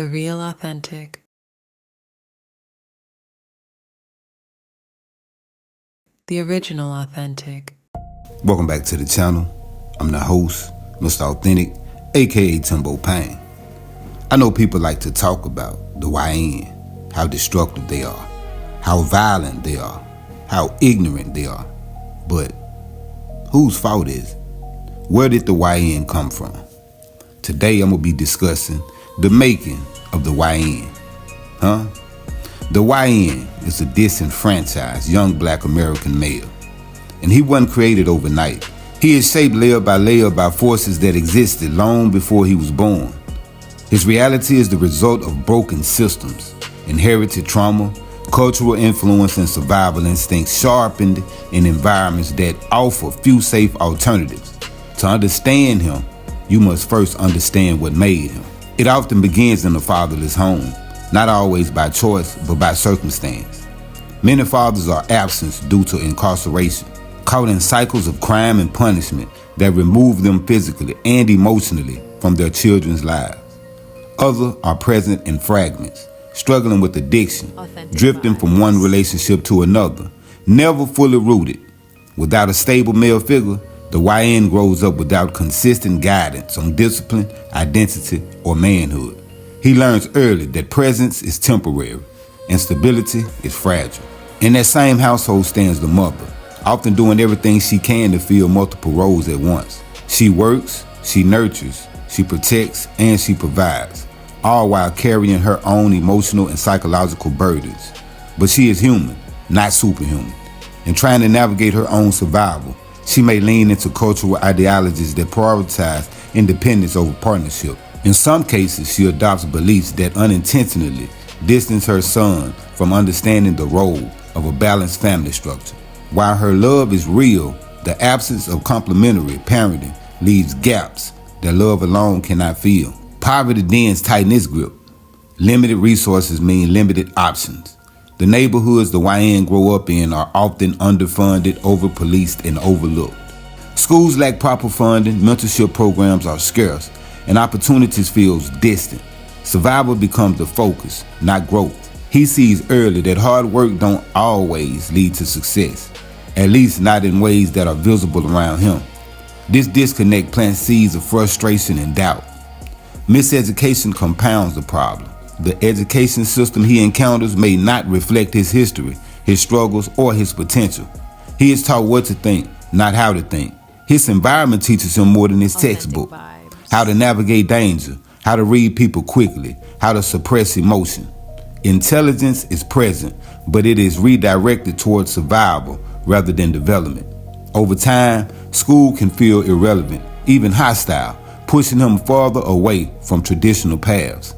The real authentic. The original authentic. Welcome back to the channel. I'm the host, Mr. Authentic, aka Timbo Pain. I know people like to talk about the YN, how destructive they are, how violent they are, how ignorant they are. But whose fault is it? Where did the YN come from? Today I'm going to be discussing the making of the YN. The YN is a disenfranchised young black American male. And he wasn't created overnight. He is shaped layer by layer by forces that existed long before he was born. His reality is the result of broken systems, inherited trauma, cultural influence, and survival instincts sharpened in environments that offer few safe alternatives. To understand him, you must first understand what made him. It often begins in a fatherless home, not always by choice, but by circumstance. Many fathers are absent due to incarceration, caught in cycles of crime and punishment that remove them physically and emotionally from their children's lives. Others are present in fragments, struggling with addiction, drifting from one relationship to another, never fully rooted. Without a stable male figure, the YN grows up without consistent guidance on discipline, identity, or manhood. He learns early that presence is temporary and stability is fragile. In that same household stands the mother, often doing everything she can to fill multiple roles at once. She works, she nurtures, she protects, and she provides, all while carrying her own emotional and psychological burdens. But she is human, not superhuman. In trying to navigate her own survival, she may lean into cultural ideologies that prioritize independence over partnership. In some cases, she adopts beliefs that unintentionally distance her son from understanding the role of a balanced family structure. While her love is real, the absence of complementary parenting leaves gaps that love alone cannot fill. Poverty dens tighten its grip. Limited resources mean limited options. The neighborhoods the YN grow up in are often underfunded, overpoliced, and overlooked. Schools lack proper funding, mentorship programs are scarce, and opportunities feel distant. Survival becomes the focus, not growth. He sees early that hard work don't always lead to success, at least not in ways that are visible around him. This disconnect plants seeds of frustration and doubt. Miseducation compounds the problem. The education system he encounters may not reflect his history, his struggles, or his potential. He is taught what to think, not how to think. His environment teaches him more than his textbook. How to navigate danger, how to read people quickly, how to suppress emotion. Intelligence is present, but it is redirected towards survival rather than development. Over time, school can feel irrelevant, even hostile, pushing him farther away from traditional paths.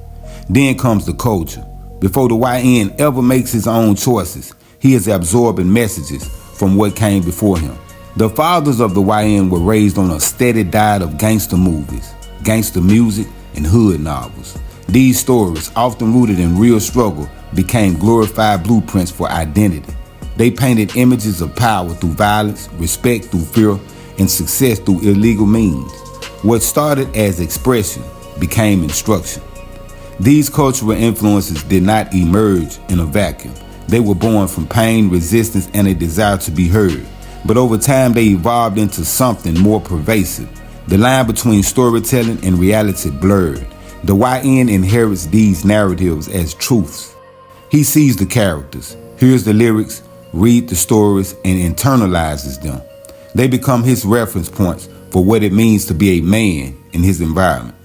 Then comes the culture. Before the YN ever makes his own choices, he is absorbing messages from what came before him. The fathers of the YN were raised on a steady diet of gangster movies, gangster music, and hood novels. These stories, often rooted in real struggle, became glorified blueprints for identity. They painted images of power through violence, respect through fear, and success through illegal means. What started as expression became instruction. These cultural influences did not emerge in a vacuum. They were born from pain, resistance, and a desire to be heard. But over time, they evolved into something more pervasive. The line between storytelling and reality blurred. The YN inherits these narratives as truths. He sees the characters, hears the lyrics, reads the stories, and internalizes them. They become his reference points for what it means to be a man in his environment.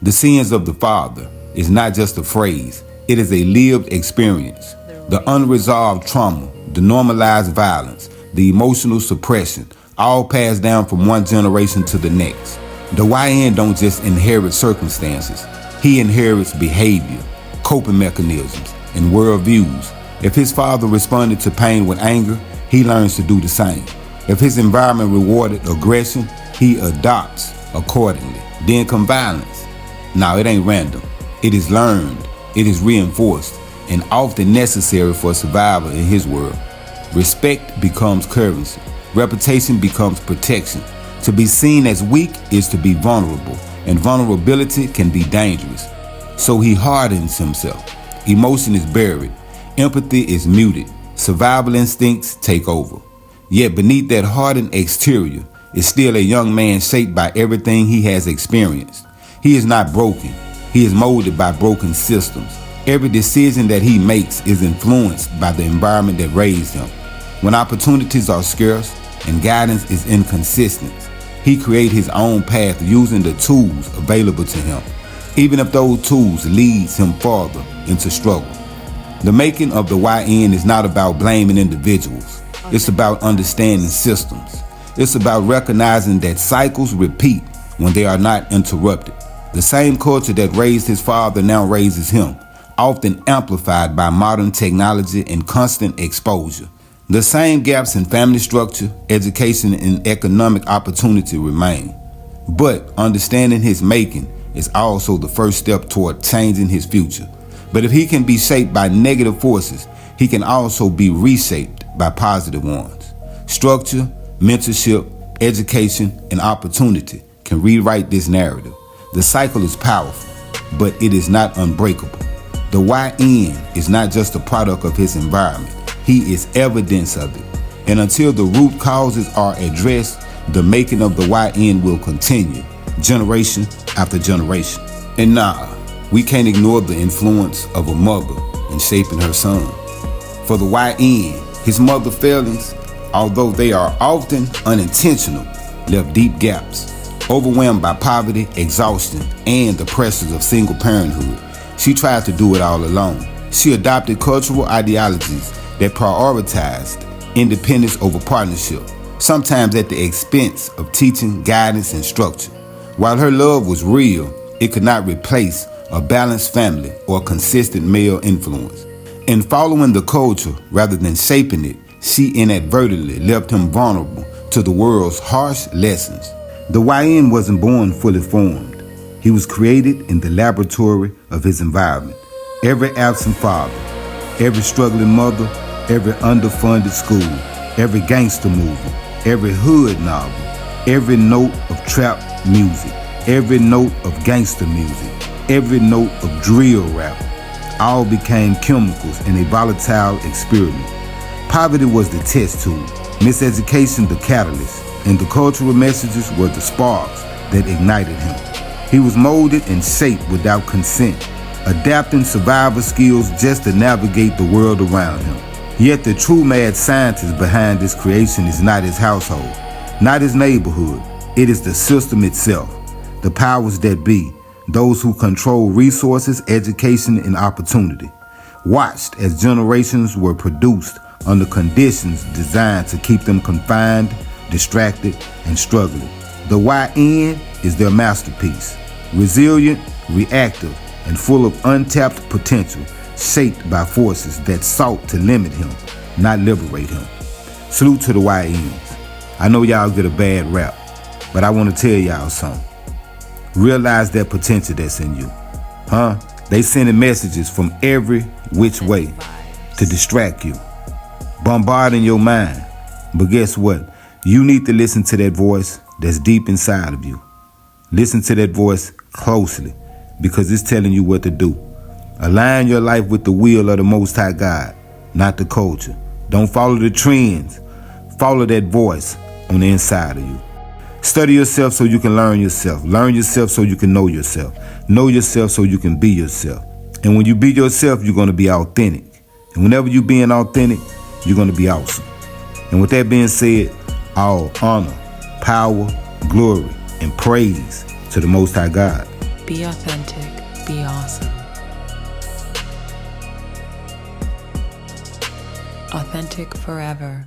The sins of the father is not just a phrase, it is a lived experience. The unresolved trauma, the normalized violence, the emotional suppression, all passed down from one generation to the next. The YN don't just inherit circumstances, he inherits behavior, coping mechanisms, and worldviews. If his father responded to pain with anger, he learns to do the same. If his environment rewarded aggression, he adopts accordingly. Then come violence. Now it ain't random. It is learned, it is reinforced, and often necessary for survival in his world. Respect becomes currency. Reputation becomes protection. To be seen as weak is to be vulnerable, and vulnerability can be dangerous. So he hardens himself. Emotion is buried. Empathy is muted. Survival instincts take over. Yet beneath that hardened exterior is still a young man shaped by everything he has experienced. He is not broken. He is molded by broken systems. Every decision that he makes is influenced by the environment that raised him. When opportunities are scarce and guidance is inconsistent, he creates his own path using the tools available to him, even if those tools leads him farther into struggle. The making of the YN is not about blaming individuals. It's about understanding systems. It's about recognizing that cycles repeat when they are not interrupted. The same culture that raised his father now raises him, often amplified by modern technology and constant exposure. The same gaps in family structure, education, and economic opportunity remain. But understanding his making is also the first step toward changing his future. But if he can be shaped by negative forces, he can also be reshaped by positive ones. Structure, mentorship, education, and opportunity can rewrite this narrative. The cycle is powerful, but it is not unbreakable. The YN is not just a product of his environment. He is evidence of it. And until the root causes are addressed, the making of the YN will continue, generation after generation. And we can't ignore the influence of a mother in shaping her son. For the YN, his mother's failings, although they are often unintentional, left deep gaps. Overwhelmed by poverty, exhaustion, and the pressures of single parenthood, she tried to do it all alone. She adopted cultural ideologies that prioritized independence over partnership, sometimes at the expense of teaching, guidance, and structure. While her love was real, it could not replace a balanced family or consistent male influence. In following the culture rather than shaping it, she inadvertently left him vulnerable to the world's harsh lessons. The YN wasn't born fully formed. He was created in the laboratory of his environment. Every absent father, every struggling mother, every underfunded school, every gangster movie, every hood novel, every note of trap music, every note of gangster music, every note of drill rap, all became chemicals in a volatile experiment. Poverty was the test tube, miseducation the catalyst, and the cultural messages were the sparks that ignited him. He was molded and shaped without consent, adapting survival skills just to navigate the world around him. Yet the true mad scientist behind this creation is not his household, not his neighborhood. It is the system itself, the powers that be, those who control resources, education, and opportunity. Watched as generations were produced under conditions designed to keep them confined, distracted, and struggling. The YN is their masterpiece, resilient, reactive, and full of untapped potential, shaped by forces that sought to limit him, not liberate him. Salute to the YNs. I know y'all get a bad rap, but I want to tell y'all something. Realize that potential that's in you. They sending messages from every which way to distract you, bombarding your mind. But guess what? You need to listen to that voice that's deep inside of you. Listen to that voice closely, because it's telling you what to do. Align your life with the will of the Most High God, not the culture. Don't follow the trends. Follow that voice on the inside of you. Study yourself so you can learn yourself. Learn yourself so you can know yourself. Know yourself so you can be yourself. And when you be yourself, you're going to be authentic. And whenever you're being authentic, you're going to be awesome. And with that being said, all honor, power, glory, and praise to the Most High God. Be authentic. Be awesome. Authentic forever.